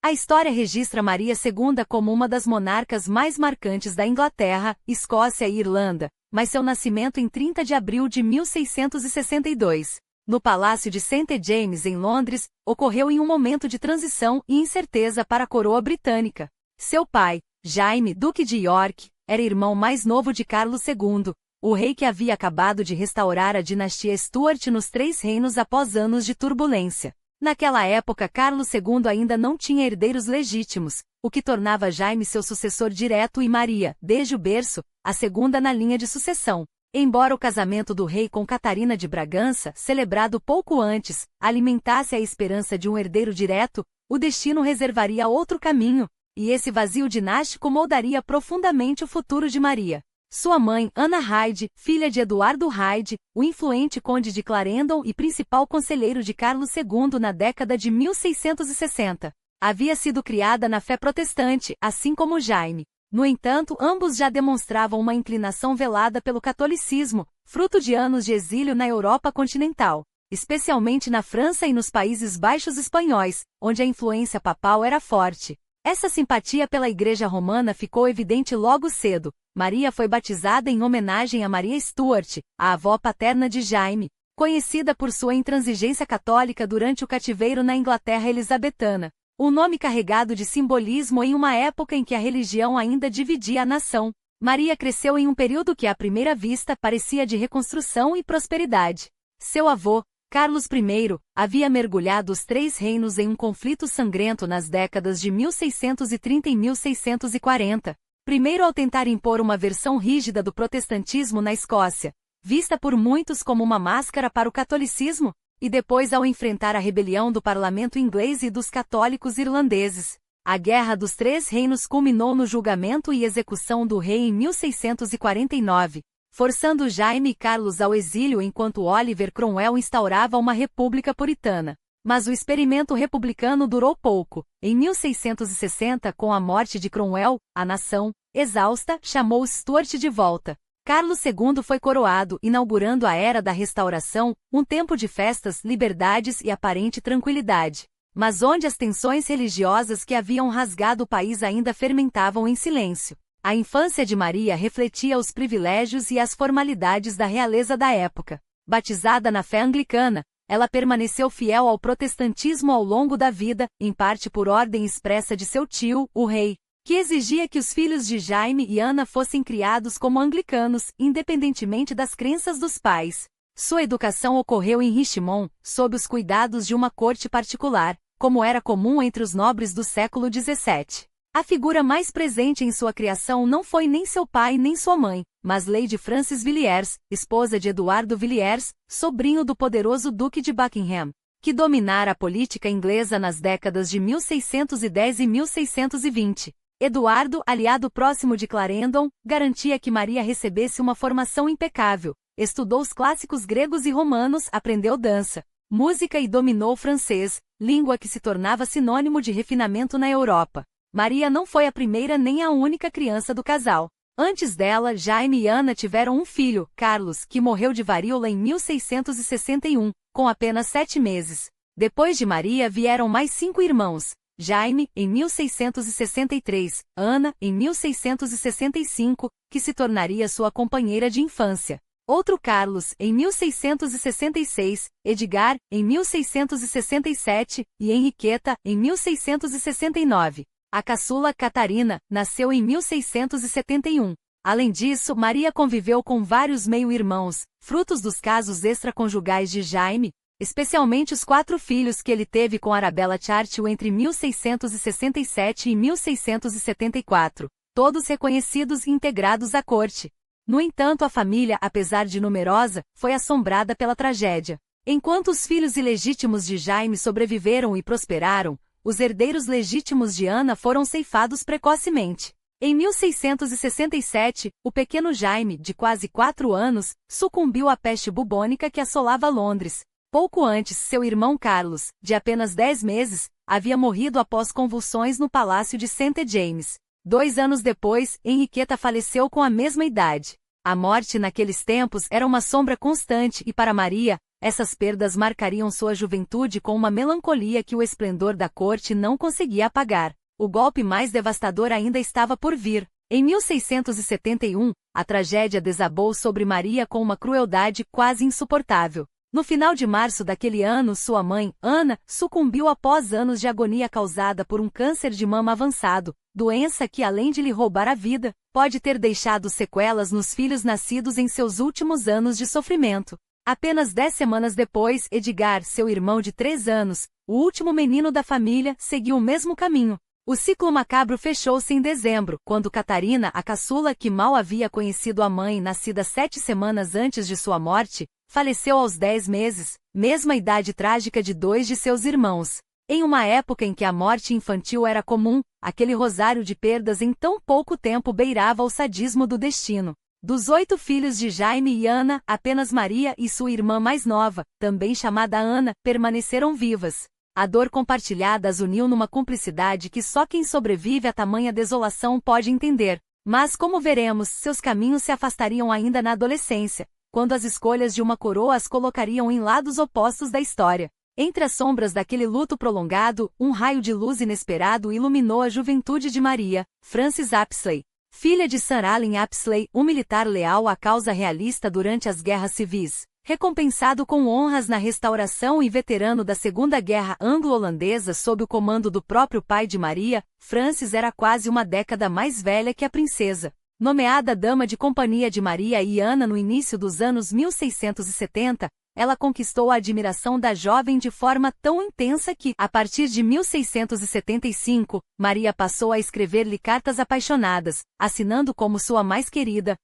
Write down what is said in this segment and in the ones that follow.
A história registra Maria II como uma das monarcas mais marcantes da Inglaterra, Escócia e Irlanda, mas seu nascimento em 30 de abril de 1662, no Palácio de St. James em Londres, ocorreu em um momento de transição e incerteza para a coroa britânica. Seu pai, Jaime, Duque de York, era irmão mais novo de Carlos II, o rei que havia acabado de restaurar a dinastia Stuart nos Três Reinos após anos de turbulência. Naquela época Carlos II ainda não tinha herdeiros legítimos, o que tornava Jaime seu sucessor direto e Maria, desde o berço, a segunda na linha de sucessão. Embora o casamento do rei com Catarina de Bragança, celebrado pouco antes, alimentasse a esperança de um herdeiro direto, o destino reservaria outro caminho, e esse vazio dinástico moldaria profundamente o futuro de Maria. Sua mãe, Ana Hyde, filha de Eduardo Hyde, o influente conde de Clarendon e principal conselheiro de Carlos II na década de 1660, havia sido criada na fé protestante, assim como Jaime. No entanto, ambos já demonstravam uma inclinação velada pelo catolicismo, fruto de anos de exílio na Europa continental, especialmente na França e nos Países Baixos espanhóis, onde a influência papal era forte. Essa simpatia pela Igreja Romana ficou evidente logo cedo. Maria foi batizada em homenagem a Maria Stuart, a avó paterna de Jaime, conhecida por sua intransigência católica durante o cativeiro na Inglaterra elisabetana. Um nome carregado de simbolismo em uma época em que a religião ainda dividia a nação. Maria cresceu em um período que à primeira vista parecia de reconstrução e prosperidade. Seu avô, Carlos I, havia mergulhado os Três Reinos em um conflito sangrento nas décadas de 1630 e 1640. Primeiro ao tentar impor uma versão rígida do protestantismo na Escócia, vista por muitos como uma máscara para o catolicismo, e depois ao enfrentar a rebelião do parlamento inglês e dos católicos irlandeses. A Guerra dos Três Reinos culminou no julgamento e execução do rei em 1649, forçando Jaime e Carlos ao exílio enquanto Oliver Cromwell instaurava uma república puritana. Mas o experimento republicano durou pouco. Em 1660, com a morte de Cromwell, a nação, exausta, chamou Stuart de volta. Carlos II foi coroado, inaugurando a Era da Restauração, um tempo de festas, liberdades e aparente tranquilidade. Mas onde as tensões religiosas que haviam rasgado o país ainda fermentavam em silêncio. A infância de Maria refletia os privilégios e as formalidades da realeza da época. Batizada na fé anglicana, ela permaneceu fiel ao protestantismo ao longo da vida, em parte por ordem expressa de seu tio, o rei, que exigia que os filhos de Jaime e Ana fossem criados como anglicanos, independentemente das crenças dos pais. Sua educação ocorreu em Richmond, sob os cuidados de uma corte particular, como era comum entre os nobres do século XVII. A figura mais presente em sua criação não foi nem seu pai nem sua mãe, mas Lady Frances Villiers, esposa de Eduardo Villiers, sobrinho do poderoso Duque de Buckingham, que dominara a política inglesa nas décadas de 1610 e 1620. Eduardo, aliado próximo de Clarendon, garantia que Maria recebesse uma formação impecável, estudou os clássicos gregos e romanos, aprendeu dança, música e dominou o francês, língua que se tornava sinônimo de refinamento na Europa. Maria não foi a primeira nem a única criança do casal. Antes dela, Jaime e Ana tiveram um filho, Carlos, que morreu de varíola em 1661, com apenas 7 meses. Depois de Maria vieram mais 5 irmãos. Jaime, em 1663, Ana, em 1665, que se tornaria sua companheira de infância. Outro Carlos, em 1666, Edgar, em 1667, e Henriqueta, em 1669. A caçula, Catarina, nasceu em 1671. Além disso, Maria conviveu com vários meio-irmãos, frutos dos casos extraconjugais de Jaime, especialmente os 4 filhos que ele teve com Arabella Churchill entre 1667 e 1674, todos reconhecidos e integrados à corte. No entanto, a família, apesar de numerosa, foi assombrada pela tragédia. Enquanto os filhos ilegítimos de Jaime sobreviveram e prosperaram, os herdeiros legítimos de Ana foram ceifados precocemente. Em 1667, o pequeno Jaime, de quase 4 anos, sucumbiu à peste bubônica que assolava Londres. Pouco antes, seu irmão Carlos, de apenas 10 meses, havia morrido após convulsões no Palácio de St. James. 2 anos depois, Henriqueta faleceu com a mesma idade. A morte naqueles tempos era uma sombra constante e para Maria, Essas perdas marcariam sua juventude com uma melancolia que o esplendor da corte não conseguia apagar. O golpe mais devastador ainda estava por vir. Em 1671, a tragédia desabou sobre Maria com uma crueldade quase insuportável. No final de março daquele ano, sua mãe, Ana, sucumbiu após anos de agonia causada por um câncer de mama avançado, doença que, além de lhe roubar a vida, pode ter deixado sequelas nos filhos nascidos em seus últimos anos de sofrimento. Apenas 10 semanas depois, Edgar, seu irmão de 3 anos, o último menino da família, seguiu o mesmo caminho. O ciclo macabro fechou-se em dezembro, quando Catarina, a caçula que mal havia conhecido a mãe nascida 7 semanas antes de sua morte, faleceu aos 10 meses, mesma idade trágica de 2 de seus irmãos. Em uma época em que a morte infantil era comum, aquele rosário de perdas em tão pouco tempo beirava o sadismo do destino. Dos 8 filhos de Jaime e Ana, apenas Maria e sua irmã mais nova, também chamada Ana, permaneceram vivas. A dor compartilhada as uniu numa cumplicidade que só quem sobrevive a tamanha desolação pode entender. Mas, como veremos, seus caminhos se afastariam ainda na adolescência, quando as escolhas de uma coroa as colocariam em lados opostos da história. Entre as sombras daquele luto prolongado, um raio de luz inesperado iluminou a juventude de Maria, Frances Apsley, filha de Sir Allen Apsley, um militar leal à causa realista durante as guerras civis. Recompensado com honras na restauração e veterano da Segunda Guerra Anglo-Holandesa sob o comando do próprio pai de Maria, Frances era quase uma década mais velha que a princesa. Nomeada dama de companhia de Maria e Ana no início dos anos 1670, ela conquistou a admiração da jovem de forma tão intensa que, a partir de 1675, Maria passou a escrever-lhe cartas apaixonadas, assinando como sua mais querida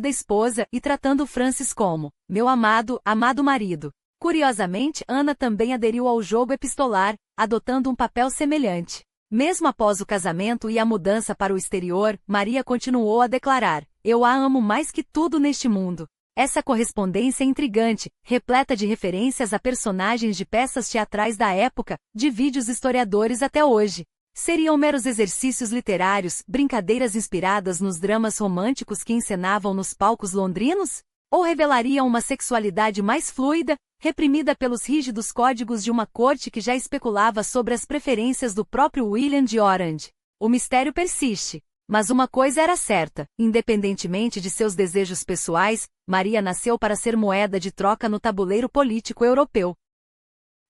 esposa e tratando Frances como meu amado marido. Curiosamente, Ana também aderiu ao jogo epistolar, adotando um papel semelhante. Mesmo após o casamento e a mudança para o exterior, Maria continuou a declarar: "Eu a amo mais que tudo neste mundo." Essa correspondência intrigante, repleta de referências a personagens de peças teatrais da época, divide os historiadores até hoje. Seriam meros exercícios literários, brincadeiras inspiradas nos dramas românticos que encenavam nos palcos londrinos? Ou revelariam uma sexualidade mais fluida, reprimida pelos rígidos códigos de uma corte que já especulava sobre as preferências do próprio William de Orange? O mistério persiste. Mas uma coisa era certa: independentemente de seus desejos pessoais, Maria nasceu para ser moeda de troca no tabuleiro político europeu.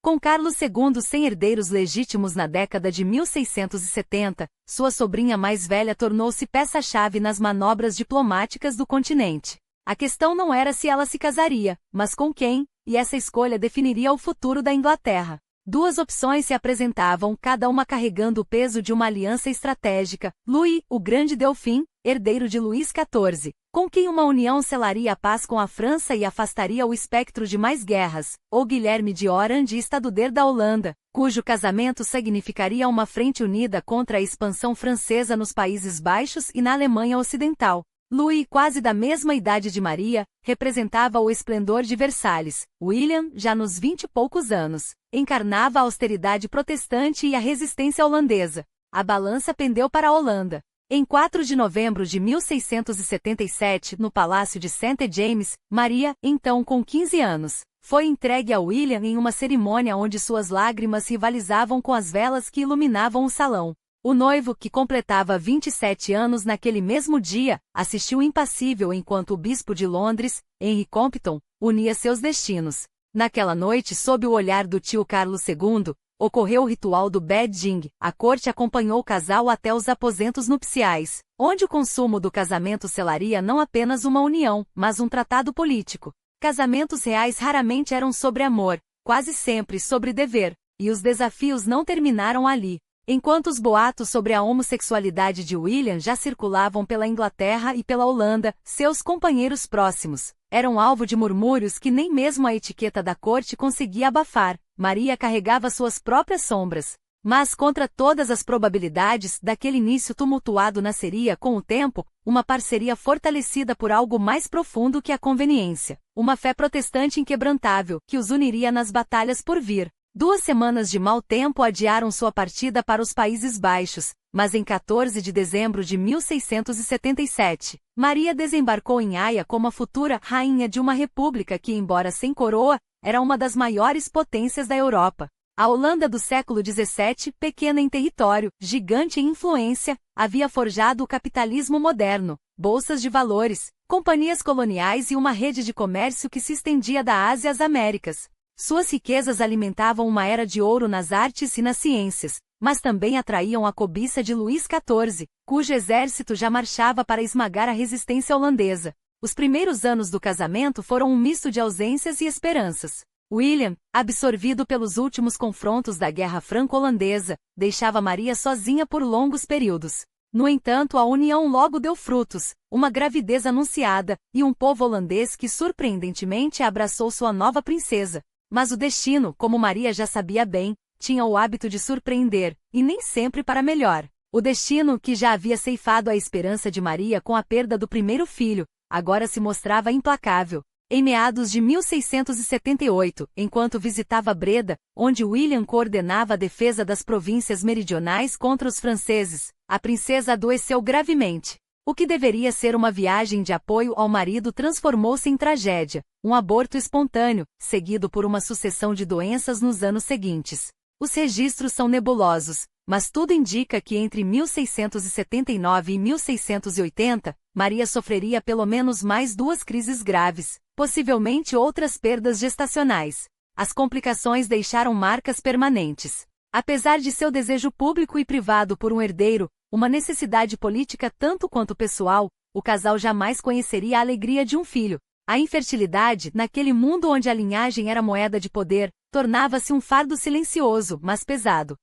Com Carlos II sem herdeiros legítimos na década de 1670, sua sobrinha mais velha tornou-se peça-chave nas manobras diplomáticas do continente. A questão não era se ela se casaria, mas com quem, e essa escolha definiria o futuro da Inglaterra. 2 opções se apresentavam, cada uma carregando o peso de uma aliança estratégica: Louis, o Grande Delfim, herdeiro de Luís XIV, com quem uma união selaria a paz com a França e afastaria o espectro de mais guerras, ou Guilherme de Orange, estaduder da Holanda, cujo casamento significaria uma frente unida contra a expansão francesa nos Países Baixos e na Alemanha Ocidental. Louis, quase da mesma idade de Maria, representava o esplendor de Versalhes. William, já nos 20 e poucos anos, encarnava a austeridade protestante e a resistência holandesa. A balança pendeu para a Holanda. Em 4 de novembro de 1677, no Palácio de St. James, Maria, então com 15 anos, foi entregue a William em uma cerimônia onde suas lágrimas rivalizavam com as velas que iluminavam o salão. O noivo, que completava 27 anos naquele mesmo dia, assistiu impassível enquanto o bispo de Londres, Henry Compton, unia seus destinos. Naquela noite, sob o olhar do tio Carlos II, ocorreu o ritual do bedding. A corte acompanhou o casal até os aposentos nupciais, onde o consumo do casamento selaria não apenas uma união, mas um tratado político. Casamentos reais raramente eram sobre amor, quase sempre sobre dever, e os desafios não terminaram ali. Enquanto os boatos sobre a homossexualidade de William já circulavam pela Inglaterra e pela Holanda, seus companheiros próximos eram alvo de murmúrios que nem mesmo a etiqueta da corte conseguia abafar. Maria carregava suas próprias sombras. Mas contra todas as probabilidades, daquele início tumultuado nasceria, com o tempo, uma parceria fortalecida por algo mais profundo que a conveniência. Uma fé protestante inquebrantável, que os uniria nas batalhas por vir. 2 semanas de mau tempo adiaram sua partida para os Países Baixos, mas em 14 de dezembro de 1677, Maria desembarcou em Haia como a futura rainha de uma república que, embora sem coroa, era uma das maiores potências da Europa. A Holanda do século XVII, pequena em território, gigante em influência, havia forjado o capitalismo moderno, bolsas de valores, companhias coloniais e uma rede de comércio que se estendia da Ásia às Américas. Suas riquezas alimentavam uma era de ouro nas artes e nas ciências, mas também atraíam a cobiça de Luís XIV, cujo exército já marchava para esmagar a resistência holandesa. Os primeiros anos do casamento foram um misto de ausências e esperanças. William, absorvido pelos últimos confrontos da Guerra Franco-Holandesa, deixava Maria sozinha por longos períodos. No entanto, a união logo deu frutos, uma gravidez anunciada, e um povo holandês que surpreendentemente abraçou sua nova princesa. Mas o destino, como Maria já sabia bem, tinha o hábito de surpreender, e nem sempre para melhor. O destino, que já havia ceifado a esperança de Maria com a perda do primeiro filho, agora se mostrava implacável. Em meados de 1678, enquanto visitava Breda, onde William coordenava a defesa das províncias meridionais contra os franceses, a princesa adoeceu gravemente. O que deveria ser uma viagem de apoio ao marido transformou-se em tragédia, um aborto espontâneo, seguido por uma sucessão de doenças nos anos seguintes. Os registros são nebulosos, mas tudo indica que entre 1679 e 1680, Maria sofreria pelo menos mais 2 crises graves, possivelmente outras perdas gestacionais. As complicações deixaram marcas permanentes. Apesar de seu desejo público e privado por um herdeiro, uma necessidade política tanto quanto pessoal, o casal jamais conheceria a alegria de um filho. A infertilidade, naquele mundo onde a linhagem era moeda de poder, tornava-se um fardo silencioso, mas pesado.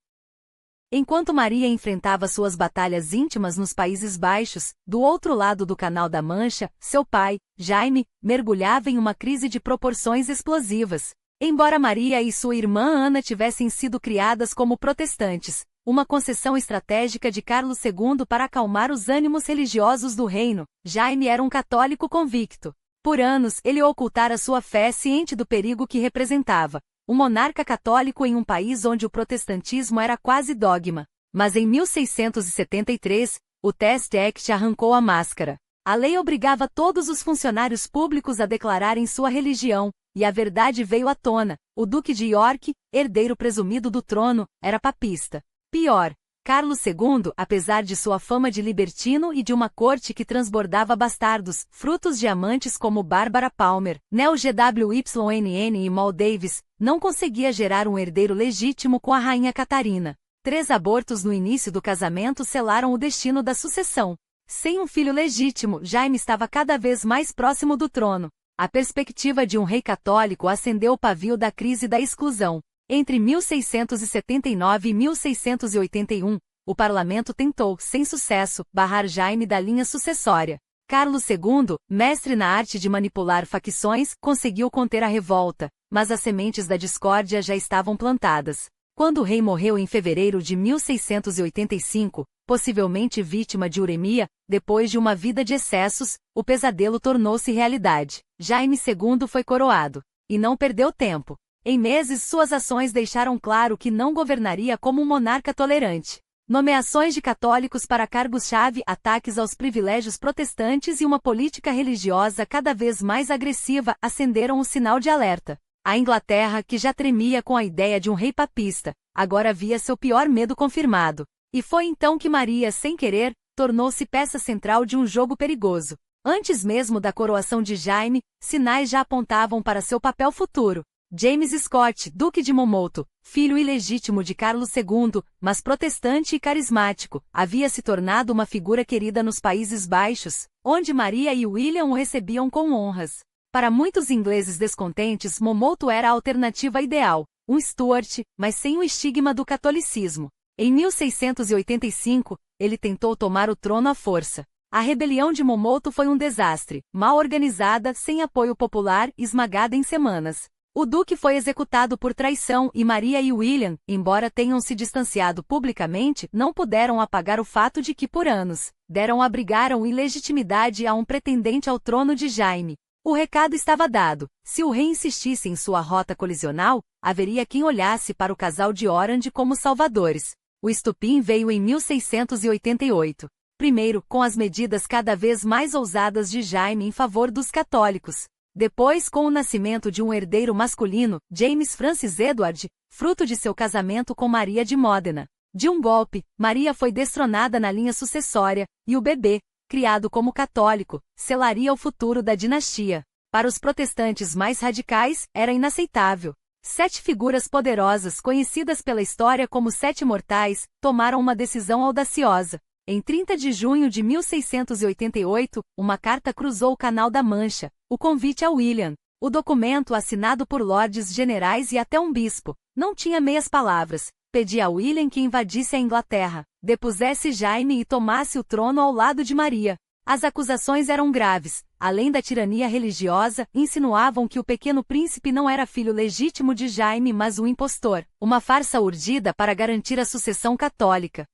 Enquanto Maria enfrentava suas batalhas íntimas nos Países Baixos, do outro lado do Canal da Mancha, seu pai, Jaime, mergulhava em uma crise de proporções explosivas. Embora Maria e sua irmã Ana tivessem sido criadas como protestantes, uma concessão estratégica de Carlos II para acalmar os ânimos religiosos do reino, Jaime era um católico convicto. Por anos, ele ocultara sua fé ciente do perigo que representava. Um monarca católico em um país onde o protestantismo era quase dogma. Mas em 1673, o Test Act arrancou a máscara. A lei obrigava todos os funcionários públicos a declararem sua religião, e a verdade veio à tona. O Duque de York, herdeiro presumido do trono, era papista. Pior, Carlos II, apesar de sua fama de libertino e de uma corte que transbordava bastardos, frutos de amantes como Barbara Palmer, Nell GWYNN e Mal Davis, não conseguia gerar um herdeiro legítimo com a rainha Catarina. 3 abortos no início do casamento selaram o destino da sucessão. Sem um filho legítimo, Jaime estava cada vez mais próximo do trono. A perspectiva de um rei católico acendeu o pavio da crise da exclusão. Entre 1679 e 1681, o parlamento tentou, sem sucesso, barrar Jaime da linha sucessória. Carlos II, mestre na arte de manipular facções, conseguiu conter a revolta, mas as sementes da discórdia já estavam plantadas. Quando o rei morreu em fevereiro de 1685, possivelmente vítima de uremia, depois de uma vida de excessos, o pesadelo tornou-se realidade. Jaime II foi coroado. E não perdeu tempo. Em meses, suas ações deixaram claro que não governaria como um monarca tolerante. Nomeações de católicos para cargos-chave, ataques aos privilégios protestantes e uma política religiosa cada vez mais agressiva acenderam o sinal de alerta. A Inglaterra, que já tremia com a ideia de um rei papista, agora via seu pior medo confirmado. E foi então que Maria, sem querer, tornou-se peça central de um jogo perigoso. Antes mesmo da coroação de Jaime, sinais já apontavam para seu papel futuro. James Scott, Duque de Monmouth, filho ilegítimo de Carlos II, mas protestante e carismático, havia se tornado uma figura querida nos Países Baixos, onde Maria e William o recebiam com honras. Para muitos ingleses descontentes, Monmouth era a alternativa ideal, um Stuart, mas sem o estigma do catolicismo. Em 1685, ele tentou tomar o trono à força. A rebelião de Monmouth foi um desastre, mal organizada, sem apoio popular, esmagada em semanas. O duque foi executado por traição e Maria e William, embora tenham se distanciado publicamente, não puderam apagar o fato de que por anos, abrigaram ilegitimidade a um pretendente ao trono de Jaime. O recado estava dado. Se o rei insistisse em sua rota colisional, haveria quem olhasse para o casal de Orange como salvadores. O estupim veio em 1688. Primeiro, com as medidas cada vez mais ousadas de Jaime em favor dos católicos. Depois, com o nascimento de um herdeiro masculino, James Francis Edward, fruto de seu casamento com Maria de Módena. De um golpe, Maria foi destronada na linha sucessória, e o bebê, criado como católico, selaria o futuro da dinastia. Para os protestantes mais radicais, era inaceitável. 7 figuras poderosas, conhecidas pela história como Sete Mortais, tomaram uma decisão audaciosa. Em 30 de junho de 1688, uma carta cruzou o Canal da Mancha, o convite a William. O documento, assinado por lordes generais e até um bispo, não tinha meias palavras. Pedia a William que invadisse a Inglaterra, depusesse Jaime e tomasse o trono ao lado de Maria. As acusações eram graves. Além da tirania religiosa, insinuavam que o pequeno príncipe não era filho legítimo de Jaime mas um impostor, uma farsa urdida para garantir a sucessão católica.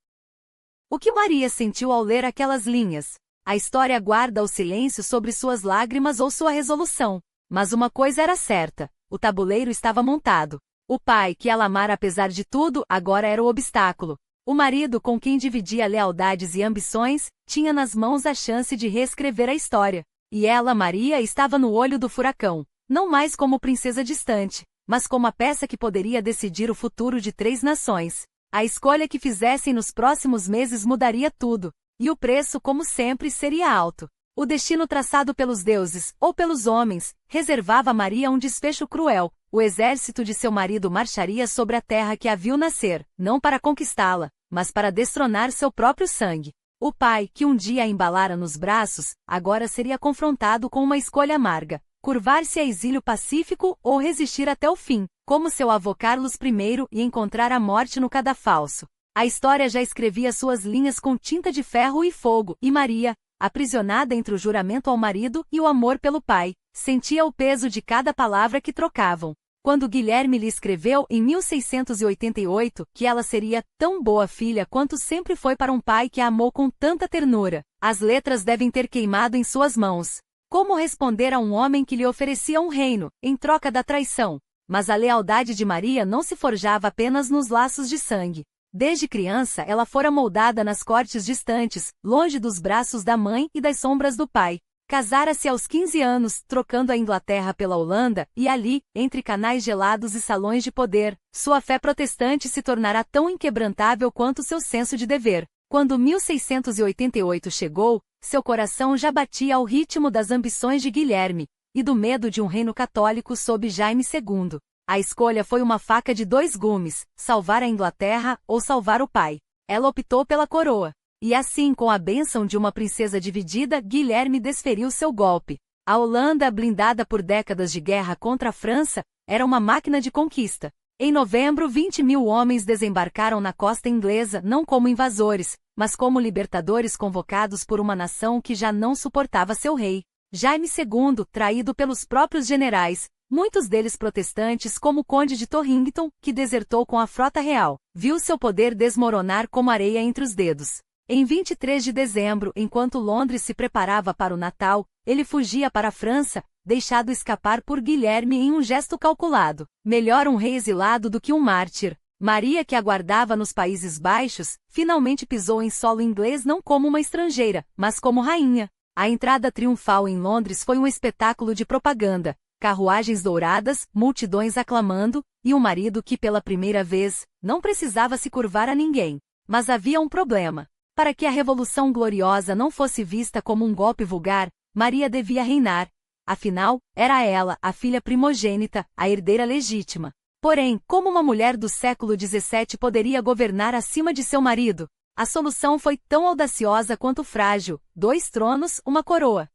O que Maria sentiu ao ler aquelas linhas? A história guarda o silêncio sobre suas lágrimas ou sua resolução. Mas uma coisa era certa: o tabuleiro estava montado. O pai, que ela amara apesar de tudo, agora era o obstáculo. O marido, com quem dividia lealdades e ambições, tinha nas mãos a chance de reescrever a história. E ela, Maria, estava no olho do furacão, não mais como princesa distante, mas como a peça que poderia decidir o futuro de 3 nações. A escolha que fizessem nos próximos meses mudaria tudo, e o preço, como sempre, seria alto. O destino traçado pelos deuses, ou pelos homens, reservava a Maria um desfecho cruel. O exército de seu marido marcharia sobre a terra que a viu nascer, não para conquistá-la, mas para destronar seu próprio sangue. O pai, que um dia a embalara nos braços, agora seria confrontado com uma escolha amarga: curvar-se a exílio pacífico ou resistir até o fim, como seu avô Carlos I, e encontrar a morte no cadafalso. A história já escrevia suas linhas com tinta de ferro e fogo, e Maria, aprisionada entre o juramento ao marido e o amor pelo pai, sentia o peso de cada palavra que trocavam. Quando Guilherme lhe escreveu, em 1688, que ela seria tão boa filha quanto sempre foi para um pai que a amou com tanta ternura, as letras devem ter queimado em suas mãos. Como responder a um homem que lhe oferecia um reino, em troca da traição? Mas a lealdade de Maria não se forjava apenas nos laços de sangue. Desde criança ela fora moldada nas cortes distantes, longe dos braços da mãe e das sombras do pai. Casara-se aos 15 anos, trocando a Inglaterra pela Holanda, e ali, entre canais gelados e salões de poder, sua fé protestante se tornará tão inquebrantável quanto seu senso de dever. Quando 1688 chegou, seu coração já batia ao ritmo das ambições de Guilherme, e do medo de um reino católico sob Jaime II. A escolha foi uma faca de 2 gumes: salvar a Inglaterra ou salvar o pai. Ela optou pela coroa. E assim, com a bênção de uma princesa dividida, Guilherme desferiu seu golpe. A Holanda, blindada por décadas de guerra contra a França, era uma máquina de conquista. Em novembro, 20.000 homens desembarcaram na costa inglesa não como invasores, mas como libertadores convocados por uma nação que já não suportava seu rei. Jaime II, traído pelos próprios generais, muitos deles protestantes, como o conde de Torrington, que desertou com a frota real, viu seu poder desmoronar como areia entre os dedos. Em 23 de dezembro, enquanto Londres se preparava para o Natal, ele fugia para a França, deixado escapar por Guilherme em um gesto calculado. Melhor um rei exilado do que um mártir. Maria, que aguardava nos Países Baixos, finalmente pisou em solo inglês não como uma estrangeira, mas como rainha. A entrada triunfal em Londres foi um espetáculo de propaganda. Carruagens douradas, multidões aclamando, e um marido que pela primeira vez, não precisava se curvar a ninguém. Mas havia um problema. Para que a Revolução Gloriosa não fosse vista como um golpe vulgar, Maria devia reinar. Afinal, era ela, a filha primogênita, a herdeira legítima. Porém, como uma mulher do século XVII poderia governar acima de seu marido? A solução foi tão audaciosa quanto frágil: 2 tronos, uma coroa.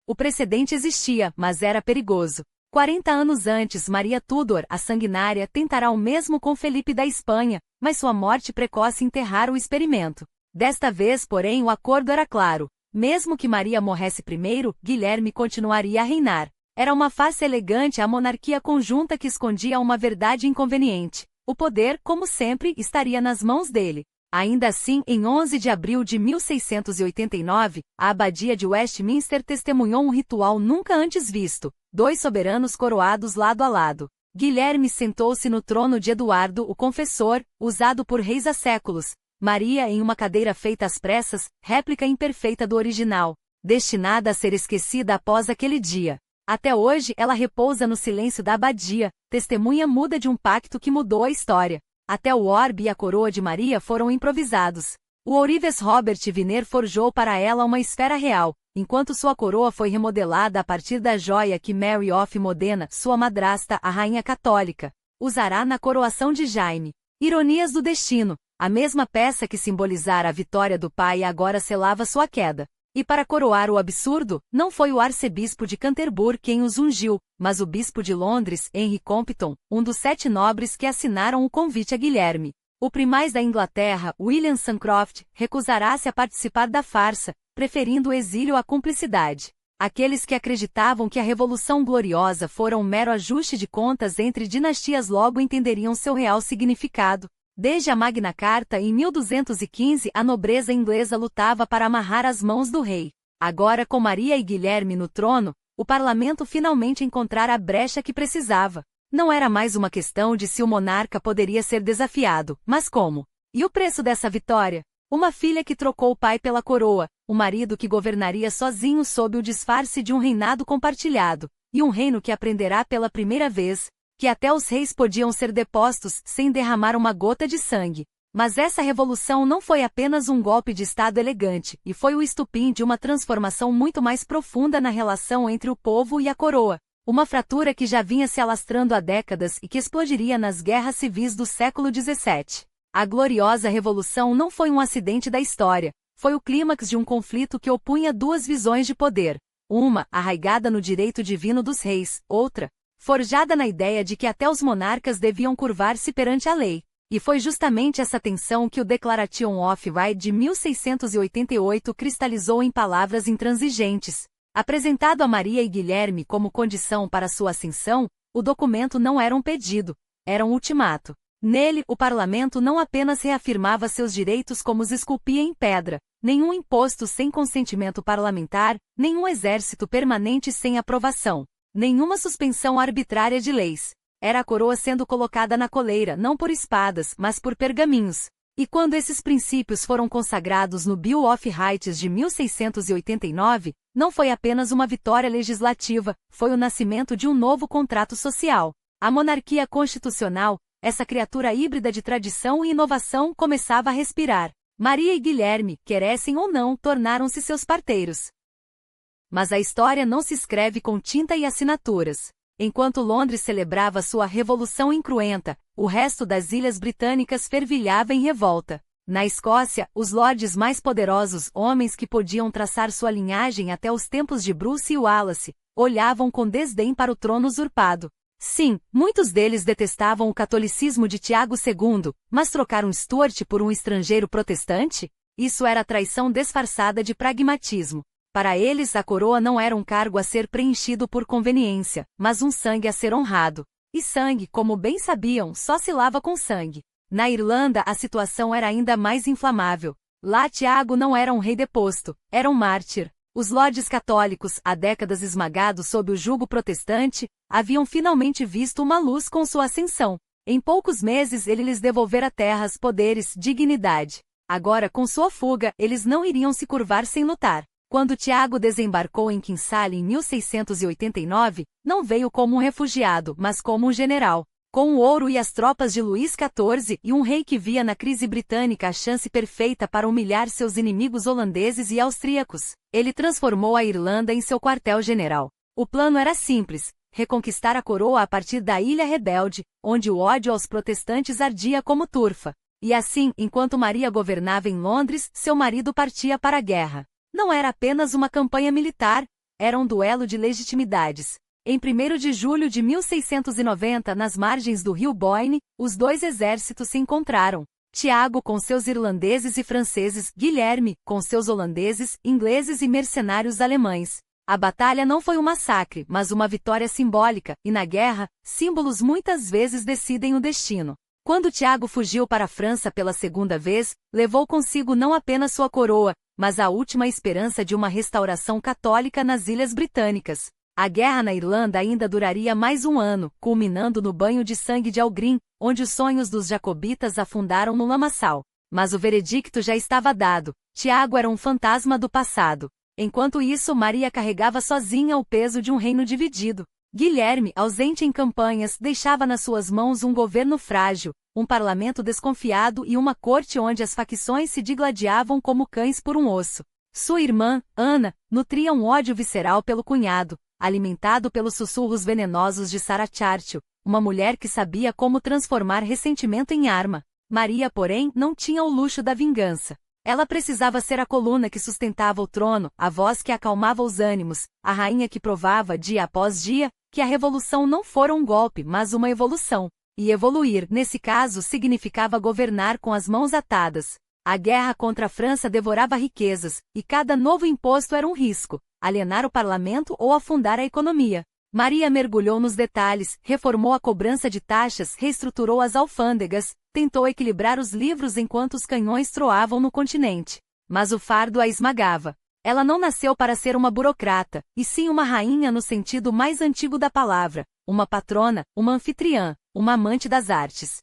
O precedente existia, mas era perigoso. 40 anos antes, Maria Tudor, a sanguinária, tentará o mesmo com Felipe da Espanha, mas sua morte precoce enterrara o experimento. Desta vez, porém, o acordo era claro. Mesmo que Maria morresse primeiro, Guilherme continuaria a reinar. Era uma face elegante à monarquia conjunta que escondia uma verdade inconveniente. O poder, como sempre, estaria nas mãos dele. Ainda assim, em 11 de abril de 1689, a abadia de Westminster testemunhou um ritual nunca antes visto: 2 soberanos coroados lado a lado. Guilherme sentou-se no trono de Eduardo, o Confessor, usado por reis há séculos. Maria em uma cadeira feita às pressas, réplica imperfeita do original, destinada a ser esquecida após aquele dia. Até hoje ela repousa no silêncio da abadia, testemunha muda de um pacto que mudou a história. Até o orbe e a coroa de Maria foram improvisados. O ourives Robert Wiener forjou para ela uma esfera real, enquanto sua coroa foi remodelada a partir da joia que Mary of Modena, sua madrasta, a rainha católica, usará na coroação de Jaime. Ironias do destino. A mesma peça que simbolizara a vitória do pai agora selava sua queda. E para coroar o absurdo, não foi o arcebispo de Canterbury quem os ungiu, mas o bispo de Londres, Henry Compton, um dos 7 nobres que assinaram o convite a Guilherme. O primaz da Inglaterra, William Sancroft, recusará-se a participar da farsa, preferindo o exílio à cumplicidade. Aqueles que acreditavam que a Revolução Gloriosa fora um mero ajuste de contas entre dinastias logo entenderiam seu real significado. Desde a Magna Carta em 1215 a nobreza inglesa lutava para amarrar as mãos do rei. Agora com Maria e Guilherme no trono, o parlamento finalmente encontrara a brecha que precisava. Não era mais uma questão de se o monarca poderia ser desafiado, mas como? E o preço dessa vitória? Uma filha que trocou o pai pela coroa, um marido que governaria sozinho sob o disfarce de um reinado compartilhado, e um reino que aprenderá pela primeira vez que até os reis podiam ser depostos sem derramar uma gota de sangue. Mas essa revolução não foi apenas um golpe de Estado elegante, e foi o estupim de uma transformação muito mais profunda na relação entre o povo e a coroa. Uma fratura que já vinha se alastrando há décadas e que explodiria nas guerras civis do século XVII. A gloriosa revolução não foi um acidente da história, foi o clímax de um conflito que opunha duas visões de poder. Uma, arraigada no direito divino dos reis, outra, forjada na ideia de que até os monarcas deviam curvar-se perante a lei. E foi justamente essa tensão que o Declaration of Right de 1688 cristalizou em palavras intransigentes. Apresentado a Maria e Guilherme como condição para sua ascensão, o documento não era um pedido, era um ultimato. Nele, o parlamento não apenas reafirmava seus direitos como os esculpia em pedra, nenhum imposto sem consentimento parlamentar, nenhum exército permanente sem aprovação. Nenhuma suspensão arbitrária de leis. Era a coroa sendo colocada na coleira não por espadas, mas por pergaminhos. E quando esses princípios foram consagrados no Bill of Rights de 1689, não foi apenas uma vitória legislativa, foi o nascimento de um novo contrato social. A monarquia constitucional, essa criatura híbrida de tradição e inovação, começava a respirar. Maria e Guilherme, queressem ou não, tornaram-se seus parteiros. Mas a história não se escreve com tinta e assinaturas. Enquanto Londres celebrava sua revolução incruenta, o resto das ilhas britânicas fervilhava em revolta. Na Escócia, os lordes mais poderosos, homens que podiam traçar sua linhagem até os tempos de Bruce e Wallace, olhavam com desdém para o trono usurpado. Sim, muitos deles detestavam o catolicismo de Tiago II, mas trocar um Stuart por um estrangeiro protestante? Isso era traição disfarçada de pragmatismo. Para eles a coroa não era um cargo a ser preenchido por conveniência, mas um sangue a ser honrado. E sangue, como bem sabiam, só se lava com sangue. Na Irlanda a situação era ainda mais inflamável. Lá Tiago não era um rei deposto, era um mártir. Os lordes católicos, há décadas esmagados sob o jugo protestante, haviam finalmente visto uma luz com sua ascensão. Em poucos meses ele lhes devolvera terras, poderes, dignidade. Agora com sua fuga, eles não iriam se curvar sem lutar. Quando Tiago desembarcou em Kinsale em 1689, não veio como um refugiado, mas como um general. Com o ouro e as tropas de Luís XIV e um rei que via na crise britânica a chance perfeita para humilhar seus inimigos holandeses e austríacos, ele transformou a Irlanda em seu quartel-general. O plano era simples, reconquistar a coroa a partir da Ilha Rebelde, onde o ódio aos protestantes ardia como turfa. E assim, enquanto Maria governava em Londres, seu marido partia para a guerra. Não era apenas uma campanha militar, era um duelo de legitimidades. Em 1º de julho de 1690, nas margens do rio Boyne, os dois exércitos se encontraram. Tiago com seus irlandeses e franceses, Guilherme com seus holandeses, ingleses e mercenários alemães. A batalha não foi um massacre, mas uma vitória simbólica, e na guerra, símbolos muitas vezes decidem o destino. Quando Tiago fugiu para a França pela segunda vez, levou consigo não apenas sua coroa, mas a última esperança de uma restauração católica nas Ilhas Britânicas. A guerra na Irlanda ainda duraria mais um ano, culminando no banho de sangue de Algrim, onde os sonhos dos jacobitas afundaram no lamaçal. Mas o veredicto já estava dado. Tiago era um fantasma do passado. Enquanto isso, Maria carregava sozinha o peso de um reino dividido. Guilherme, ausente em campanhas, deixava nas suas mãos um governo frágil, um parlamento desconfiado e uma corte onde as facções se digladiavam como cães por um osso. Sua irmã, Ana, nutria um ódio visceral pelo cunhado, alimentado pelos sussurros venenosos de Sarah Churchill, uma mulher que sabia como transformar ressentimento em arma. Maria, porém, não tinha o luxo da vingança. Ela precisava ser a coluna que sustentava o trono, a voz que acalmava os ânimos, a rainha que provava, dia após dia, que a revolução não fora um golpe, mas uma evolução. E evoluir, nesse caso, significava governar com as mãos atadas. A guerra contra a França devorava riquezas, e cada novo imposto era um risco, alienar o parlamento ou afundar a economia. Maria mergulhou nos detalhes, reformou a cobrança de taxas, reestruturou as alfândegas, tentou equilibrar os livros enquanto os canhões troavam no continente. Mas o fardo a esmagava. Ela não nasceu para ser uma burocrata, e sim uma rainha no sentido mais antigo da palavra, uma patrona, uma anfitriã, uma amante das artes.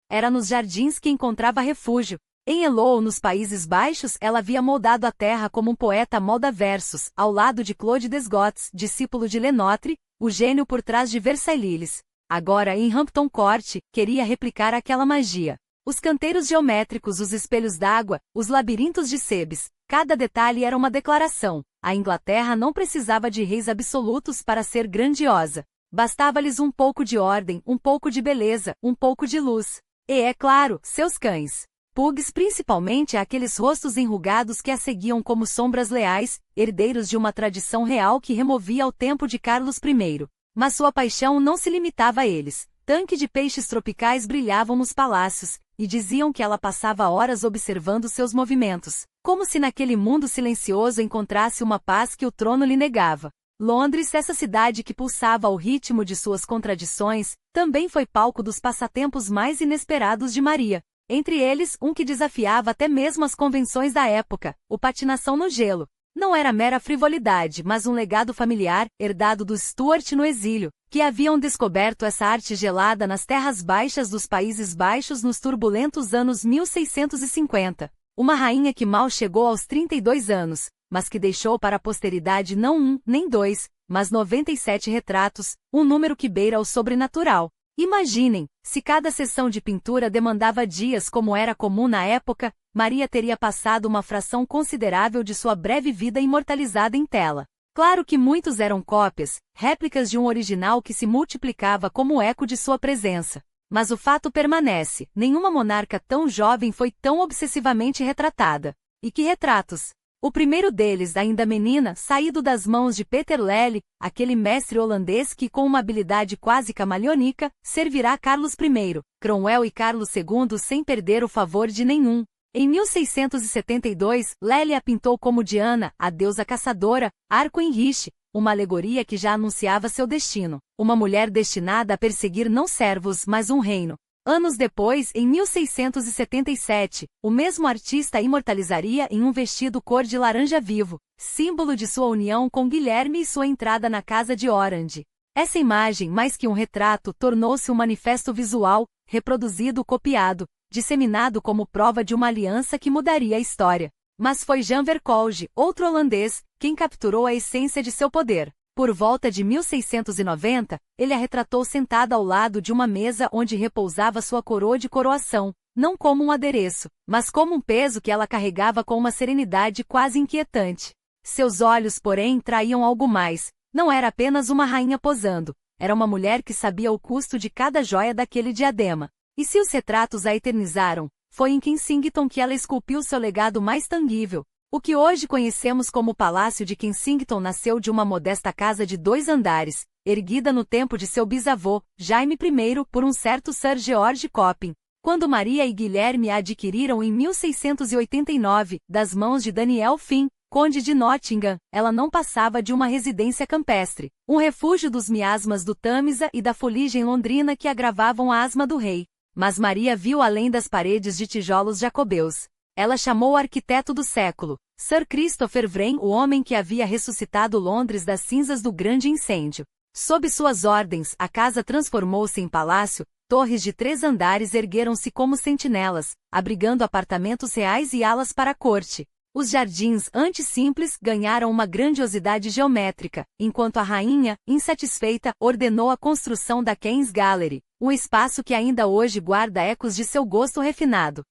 Era nos jardins que encontrava refúgio. Em Elo, nos Países Baixos, ela havia moldado a terra como um poeta molda versos, ao lado de Claude Desgottes, discípulo de Lenotre, o gênio por trás de Versailles. Agora, em Hampton Court, queria replicar aquela magia. Os canteiros geométricos, os espelhos d'água, os labirintos de Sebes, cada detalhe era uma declaração. A Inglaterra não precisava de reis absolutos para ser grandiosa. Bastava-lhes um pouco de ordem, um pouco de beleza, um pouco de luz. E, é claro, seus cães. Pugs, principalmente aqueles rostos enrugados que a seguiam como sombras leais, herdeiros de uma tradição real que removia ao tempo de Carlos I. Mas sua paixão não se limitava a eles. Tanques de peixes tropicais brilhavam nos palácios, e diziam que ela passava horas observando seus movimentos, como se naquele mundo silencioso encontrasse uma paz que o trono lhe negava. Londres, essa cidade que pulsava ao ritmo de suas contradições, também foi palco dos passatempos mais inesperados de Maria. Entre eles, um que desafiava até mesmo as convenções da época, o patinação no gelo. Não era mera frivolidade, mas um legado familiar, herdado dos Stuart no exílio, que haviam descoberto essa arte gelada nas terras baixas dos Países Baixos nos turbulentos anos 1650. Uma rainha que mal chegou aos 32 anos, mas que deixou para a posteridade não um, nem dois, mas 97 retratos, um número que beira o sobrenatural. Imaginem, se cada sessão de pintura demandava dias como era comum na época, Maria teria passado uma fração considerável de sua breve vida imortalizada em tela. Claro que muitos eram cópias, réplicas de um original que se multiplicava como eco de sua presença. Mas o fato permanece, nenhuma monarca tão jovem foi tão obsessivamente retratada. E que retratos! O primeiro deles, ainda menina, saído das mãos de Peter Lely, aquele mestre holandês que, com uma habilidade quase camaleônica, servirá Carlos I, Cromwell e Carlos II sem perder o favor de nenhum. Em 1672, Lely a pintou como Diana, a deusa caçadora, Arco Henrique, uma alegoria que já anunciava seu destino, uma mulher destinada a perseguir não servos, mas um reino. Anos depois, em 1677, o mesmo artista a imortalizaria em um vestido cor de laranja vivo, símbolo de sua união com Guilherme e sua entrada na casa de Orange. Essa imagem, mais que um retrato, tornou-se um manifesto visual, reproduzido, copiado, disseminado como prova de uma aliança que mudaria a história. Mas foi Jan Verkolge, outro holandês, quem capturou a essência de seu poder. Por volta de 1690, ele a retratou sentada ao lado de uma mesa onde repousava sua coroa de coroação, não como um adereço, mas como um peso que ela carregava com uma serenidade quase inquietante. Seus olhos, porém, traíam algo mais. Não era apenas uma rainha posando, era uma mulher que sabia o custo de cada joia daquele diadema. E se os retratos a eternizaram, foi em Kensington que ela esculpiu seu legado mais tangível. O que hoje conhecemos como Palácio de Kensington nasceu de uma modesta casa de 2 andares, erguida no tempo de seu bisavô, Jaime I, por um certo Sir George Coppin. Quando Maria e Guilherme a adquiriram em 1689, das mãos de Daniel Finn, conde de Nottingham, ela não passava de uma residência campestre, um refúgio dos miasmas do Tâmisa e da fuligem londrina que agravavam a asma do rei. Mas Maria viu além das paredes de tijolos jacobeus. Ela chamou o arquiteto do século, Sir Christopher Wren, o homem que havia ressuscitado Londres das cinzas do grande incêndio. Sob suas ordens, a casa transformou-se em palácio, torres de 3 andares ergueram-se como sentinelas, abrigando apartamentos reais e alas para a corte. Os jardins, antes simples, ganharam uma grandiosidade geométrica, enquanto a rainha, insatisfeita, ordenou a construção da King's Gallery, um espaço que ainda hoje guarda ecos de seu gosto refinado.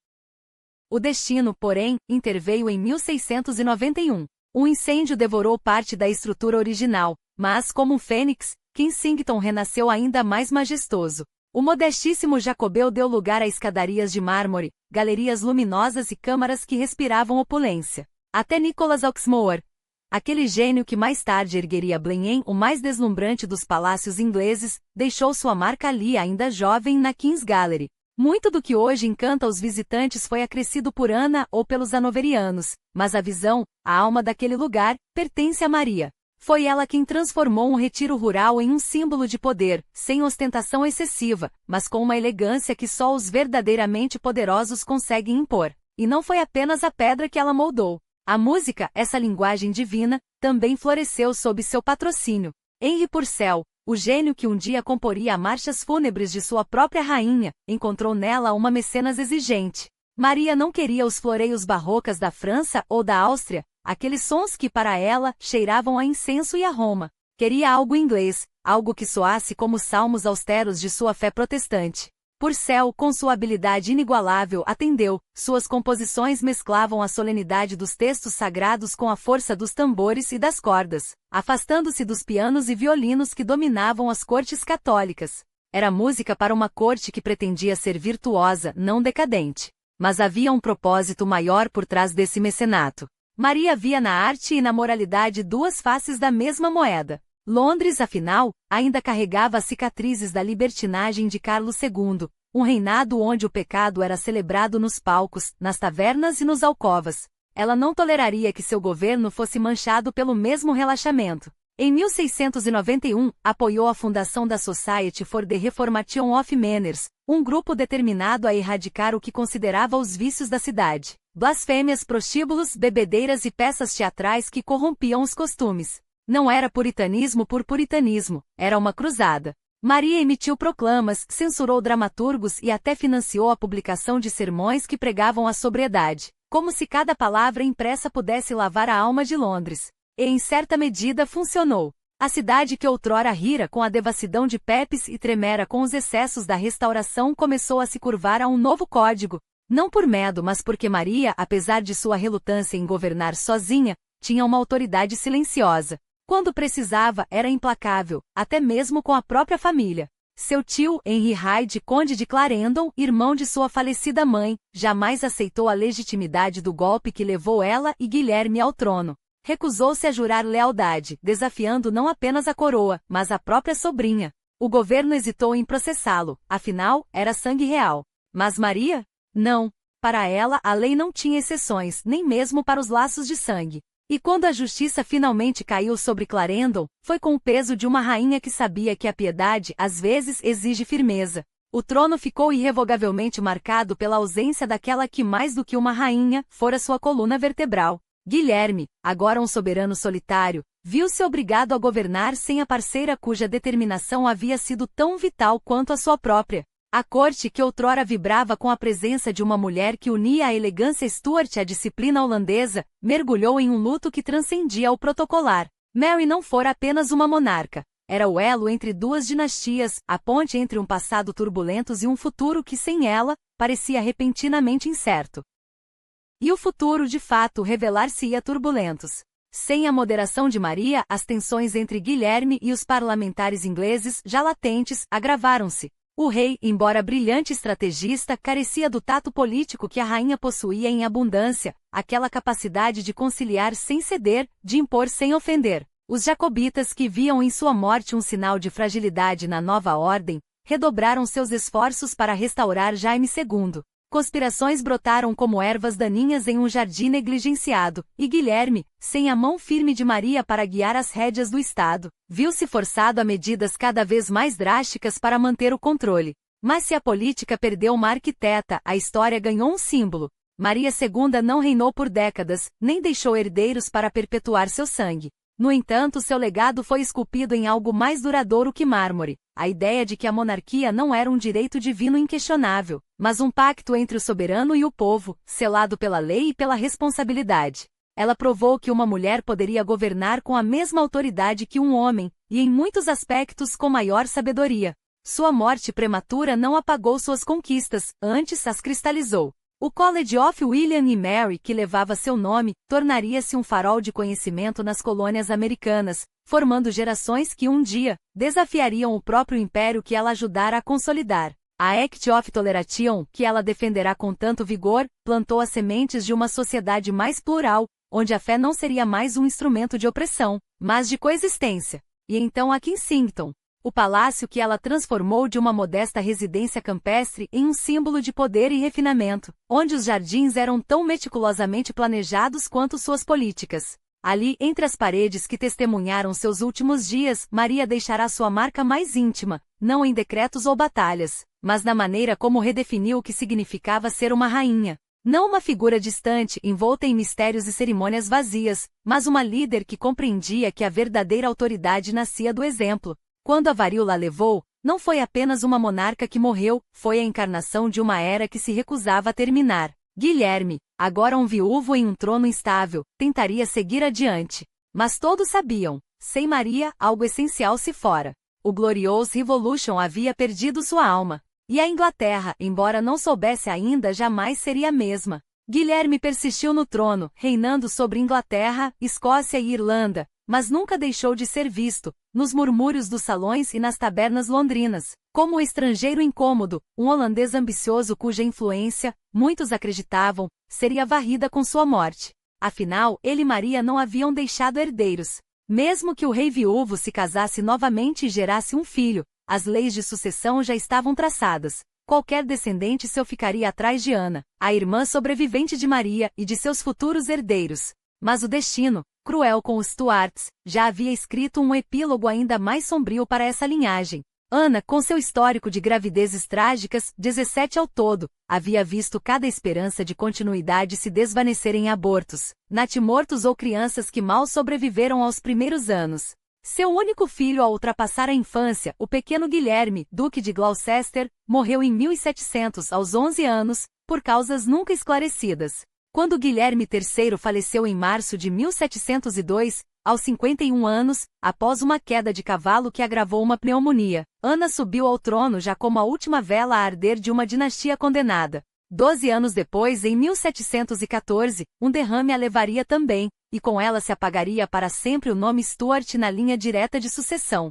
O destino, porém, interveio em 1691. Um incêndio devorou parte da estrutura original, mas, como um fênix, Kensington renasceu ainda mais majestoso. O modestíssimo Jacobeu deu lugar a escadarias de mármore, galerias luminosas e câmaras que respiravam opulência. Até Nicholas Hawksmoor, aquele gênio que mais tarde ergueria Blenheim, o mais deslumbrante dos palácios ingleses, deixou sua marca ali ainda jovem na King's Gallery. Muito do que hoje encanta os visitantes foi acrescido por Ana ou pelos hanoverianos, mas a visão, a alma daquele lugar, pertence a Maria. Foi ela quem transformou um retiro rural em um símbolo de poder, sem ostentação excessiva, mas com uma elegância que só os verdadeiramente poderosos conseguem impor. E não foi apenas a pedra que ela moldou. A música, essa linguagem divina, também floresceu sob seu patrocínio. Henry Purcell, o gênio que um dia comporia marchas fúnebres de sua própria rainha, encontrou nela uma mecenas exigente. Maria não queria os floreios barrocas da França ou da Áustria, aqueles sons que para ela cheiravam a incenso e a Roma. Queria algo inglês, algo que soasse como os salmos austeros de sua fé protestante. Purcell, com sua habilidade inigualável, atendeu. Suas composições mesclavam a solenidade dos textos sagrados com a força dos tambores e das cordas, afastando-se dos pianos e violinos que dominavam as cortes católicas. Era música para uma corte que pretendia ser virtuosa, não decadente. Mas havia um propósito maior por trás desse mecenato. Maria via na arte e na moralidade duas faces da mesma moeda. Londres, afinal, ainda carregava as cicatrizes da libertinagem de Carlos II, um reinado onde o pecado era celebrado nos palcos, nas tavernas e nos alcovas. Ela não toleraria que seu governo fosse manchado pelo mesmo relaxamento. Em 1691, apoiou a fundação da Society for the Reformation of Manners, um grupo determinado a erradicar o que considerava os vícios da cidade. Blasfêmias, prostíbulos, bebedeiras e peças teatrais que corrompiam os costumes. Não era puritanismo por puritanismo, era uma cruzada. Maria emitiu proclamas, censurou dramaturgos e até financiou a publicação de sermões que pregavam a sobriedade, como se cada palavra impressa pudesse lavar a alma de Londres. E em certa medida funcionou. A cidade que outrora rira com a devassidão de Pepys e tremera com os excessos da restauração começou a se curvar a um novo código. Não por medo, mas porque Maria, apesar de sua relutância em governar sozinha, tinha uma autoridade silenciosa. Quando precisava, era implacável, até mesmo com a própria família. Seu tio, Henry Hyde, conde de Clarendon, irmão de sua falecida mãe, jamais aceitou a legitimidade do golpe que levou ela e Guilherme ao trono. Recusou-se a jurar lealdade, desafiando não apenas a coroa, mas a própria sobrinha. O governo hesitou em processá-lo, afinal, era sangue real. Mas Maria? Não. Para ela, a lei não tinha exceções, nem mesmo para os laços de sangue. E quando a justiça finalmente caiu sobre Clarendon, foi com o peso de uma rainha que sabia que a piedade, às vezes, exige firmeza. O trono ficou irrevogavelmente marcado pela ausência daquela que, mais do que uma rainha, fora sua coluna vertebral. Guilherme, agora um soberano solitário, viu-se obrigado a governar sem a parceira cuja determinação havia sido tão vital quanto a sua própria. A corte que outrora vibrava com a presença de uma mulher que unia a elegância Stuart à disciplina holandesa, mergulhou em um luto que transcendia o protocolar. Mary não fora apenas uma monarca. Era o elo entre duas dinastias, a ponte entre um passado turbulento e um futuro que, sem ela, parecia repentinamente incerto. E o futuro, de fato, revelar-se-ia turbulentos. Sem a moderação de Maria, as tensões entre Guilherme e os parlamentares ingleses, já latentes, agravaram-se. O rei, embora brilhante estrategista, carecia do tato político que a rainha possuía em abundância, aquela capacidade de conciliar sem ceder, de impor sem ofender. Os jacobitas, que viam em sua morte um sinal de fragilidade na nova ordem, redobraram seus esforços para restaurar Jaime II. Conspirações brotaram como ervas daninhas em um jardim negligenciado, e Guilherme, sem a mão firme de Maria para guiar as rédeas do Estado, viu-se forçado a medidas cada vez mais drásticas para manter o controle. Mas se a política perdeu uma arquiteta, a história ganhou um símbolo. Maria II não reinou por décadas, nem deixou herdeiros para perpetuar seu sangue. No entanto, seu legado foi esculpido em algo mais duradouro que mármore, a ideia de que a monarquia não era um direito divino inquestionável, mas um pacto entre o soberano e o povo, selado pela lei e pela responsabilidade. Ela provou que uma mulher poderia governar com a mesma autoridade que um homem, e em muitos aspectos com maior sabedoria. Sua morte prematura não apagou suas conquistas, antes as cristalizou. O College of William e Mary, que levava seu nome, tornaria-se um farol de conhecimento nas colônias americanas, formando gerações que um dia desafiariam o próprio império que ela ajudara a consolidar. A Act of Toleration, que ela defenderá com tanto vigor, plantou as sementes de uma sociedade mais plural, onde a fé não seria mais um instrumento de opressão, mas de coexistência. E então a Kensington, o palácio que ela transformou de uma modesta residência campestre em um símbolo de poder e refinamento, onde os jardins eram tão meticulosamente planejados quanto suas políticas. Ali, entre as paredes que testemunharam seus últimos dias, Maria deixará sua marca mais íntima, não em decretos ou batalhas, mas na maneira como redefiniu o que significava ser uma rainha. Não uma figura distante, envolta em mistérios e cerimônias vazias, mas uma líder que compreendia que a verdadeira autoridade nascia do exemplo. Quando a varíola a levou, não foi apenas uma monarca que morreu, foi a encarnação de uma era que se recusava a terminar. Guilherme, agora um viúvo em um trono instável, tentaria seguir adiante. Mas todos sabiam, sem Maria, algo essencial se fora. O Glorious Revolution havia perdido sua alma. E a Inglaterra, embora não soubesse ainda, jamais seria a mesma. Guilherme persistiu no trono, reinando sobre Inglaterra, Escócia e Irlanda, mas nunca deixou de ser visto, nos murmúrios dos salões e nas tabernas londrinas, como um estrangeiro incômodo, um holandês ambicioso cuja influência, muitos acreditavam, seria varrida com sua morte. Afinal, ele e Maria não haviam deixado herdeiros. Mesmo que o rei viúvo se casasse novamente e gerasse um filho, as leis de sucessão já estavam traçadas. Qualquer descendente seu ficaria atrás de Ana, a irmã sobrevivente de Maria, e de seus futuros herdeiros. Mas o destino, cruel com os Stuarts, já havia escrito um epílogo ainda mais sombrio para essa linhagem. Ana, com seu histórico de gravidezes trágicas, 17 ao todo, havia visto cada esperança de continuidade se desvanecer em abortos, natimortos ou crianças que mal sobreviveram aos primeiros anos. Seu único filho a ultrapassar a infância, o pequeno Guilherme, Duque de Gloucester, morreu em 1700 aos 11 anos, por causas nunca esclarecidas. Quando Guilherme III faleceu em março de 1702, aos 51 anos, após uma queda de cavalo que agravou uma pneumonia, Ana subiu ao trono já como a última vela a arder de uma dinastia condenada. 12 anos depois, em 1714, um derrame a levaria também, e com ela se apagaria para sempre o nome Stuart na linha direta de sucessão.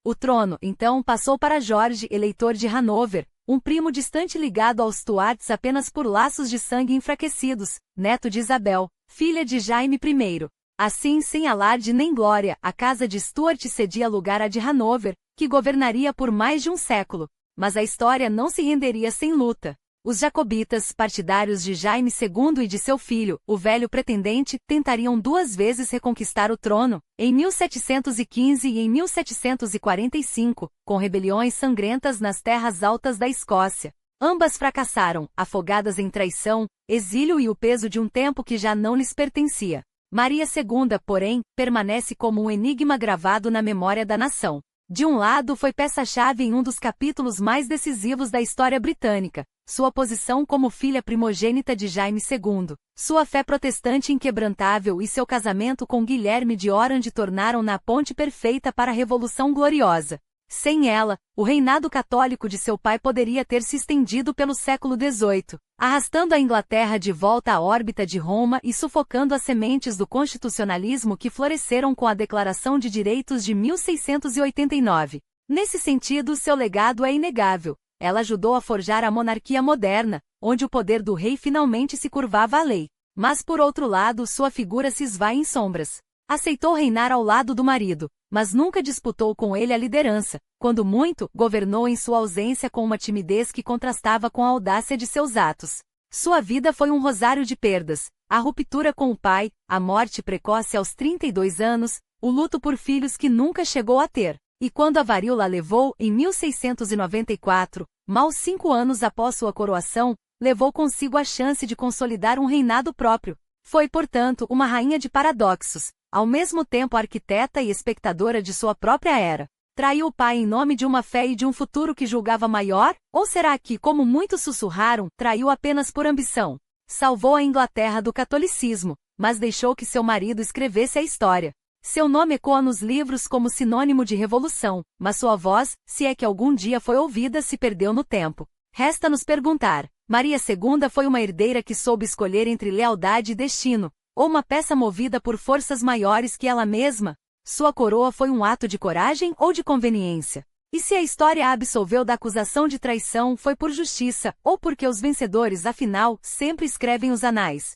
O trono, então, passou para Jorge, eleitor de Hanover, um primo distante ligado aos Stuarts apenas por laços de sangue enfraquecidos, neto de Isabel, filha de Jaime I. Assim, sem alarde nem glória, a casa de Stuart cedia lugar à de Hanover, que governaria por mais de um século. Mas a história não se renderia sem luta. Os jacobitas, partidários de Jaime II e de seu filho, o velho pretendente, tentariam 2 vezes reconquistar o trono, em 1715 e em 1745, com rebeliões sangrentas nas terras altas da Escócia. Ambas fracassaram, afogadas em traição, exílio e o peso de um tempo que já não lhes pertencia. Maria II, porém, permanece como um enigma gravado na memória da nação. De um lado, foi peça-chave em um dos capítulos mais decisivos da história britânica, sua posição como filha primogênita de Jaime II, sua fé protestante inquebrantável e seu casamento com Guilherme de Orange tornaram-na a ponte perfeita para a Revolução Gloriosa. Sem ela, o reinado católico de seu pai poderia ter se estendido pelo século XVIII, arrastando a Inglaterra de volta à órbita de Roma e sufocando as sementes do constitucionalismo que floresceram com a Declaração de Direitos de 1689. Nesse sentido, seu legado é inegável. Ela ajudou a forjar a monarquia moderna, onde o poder do rei finalmente se curvava à lei. Mas por outro lado, sua figura se esvai em sombras. Aceitou reinar ao lado do marido, mas nunca disputou com ele a liderança. Quando muito, governou em sua ausência com uma timidez que contrastava com a audácia de seus atos. Sua vida foi um rosário de perdas: a ruptura com o pai, a morte precoce aos 32 anos, o luto por filhos que nunca chegou a ter. E quando a varíola a levou, em 1694, mal 5 anos após sua coroação, levou consigo a chance de consolidar um reinado próprio. Foi, portanto, uma rainha de paradoxos. ao mesmo tempo arquiteta e espectadora de sua própria era. Traiu o pai em nome de uma fé e de um futuro que julgava maior? Ou será que, como muitos sussurraram, traiu apenas por ambição? Salvou a Inglaterra do catolicismo, mas deixou que seu marido escrevesse a história. Seu nome ecoa nos livros como sinônimo de revolução, mas sua voz, se é que algum dia foi ouvida, se perdeu no tempo. Resta-nos perguntar: Maria II foi uma herdeira que soube escolher entre lealdade e destino, ou uma peça movida por forças maiores que ela mesma? Sua coroa foi um ato de coragem ou de conveniência? E se a história a absolveu da acusação de traição, foi por justiça, ou porque os vencedores, afinal, sempre escrevem os anais?